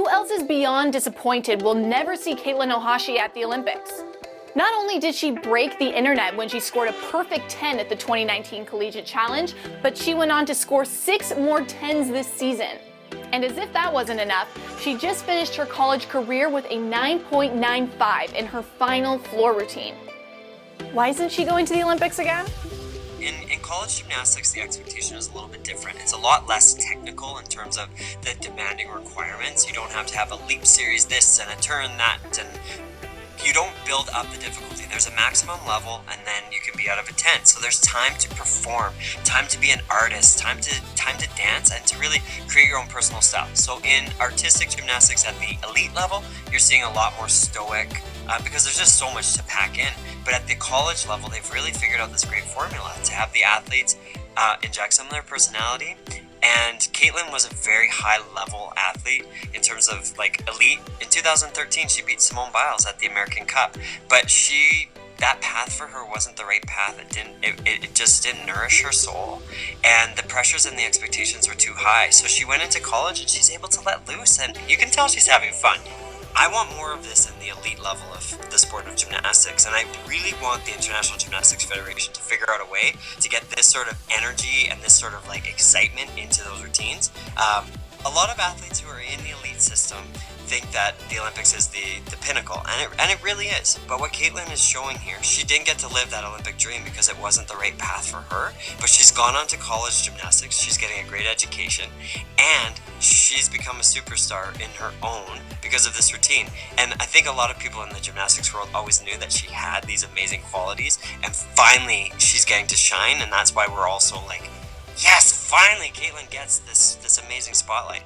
who else is beyond disappointed we'll never see Katelyn Ohashi at the Olympics? Not only did she break the internet when she scored a perfect 10 at the 2019 Collegiate Challenge, but she went on to score 6 more 10s this season. And as if that wasn't enough, she just finished her college career with a 9.95 in her final floor routine. Why isn't she going to the Olympics again? In college gymnastics, the expectation is a little bit different. It's a lot less technical in terms of the demanding requirements. You don't have to have a leap series this and a turn that, and you don't build up the difficulty. There's a maximum level, and then you can be out of a tent. So there's time to perform, time to be an artist, time to dance, and to really create your own personal style. So in artistic gymnastics at the elite level, you're seeing a lot more stoic because there's just so much to pack in. But at the college level, they've really figured out this great formula to have the athletes inject some of their personality. And Katelyn was a very high-level athlete in terms of like elite. In 2013, she beat Simone Biles at the American Cup, but that path for her wasn't the right path. It just didn't nourish her soul, and the pressures and the expectations were too high. So she went into college and she's able to let loose, and you can tell she's having fun. I want more of this in the elite level of the sport of gymnastics, and I really want the International Gymnastics Federation to figure out a way to get this sort of energy and this sort of like excitement into those routines. A lot of athletes who are in the elite system think that the Olympics is the pinnacle, and it really is. But what Katelyn is showing here, she didn't get to live that Olympic dream because it wasn't the right path for her, but she's gone on to college gymnastics, she's getting a great education, and she's become a superstar in her own because of this routine. And I think a lot of people in the gymnastics world always knew that she had these amazing qualities, and finally she's getting to shine, and that's why we're all so like, yes, finally Katelyn gets this amazing spotlight.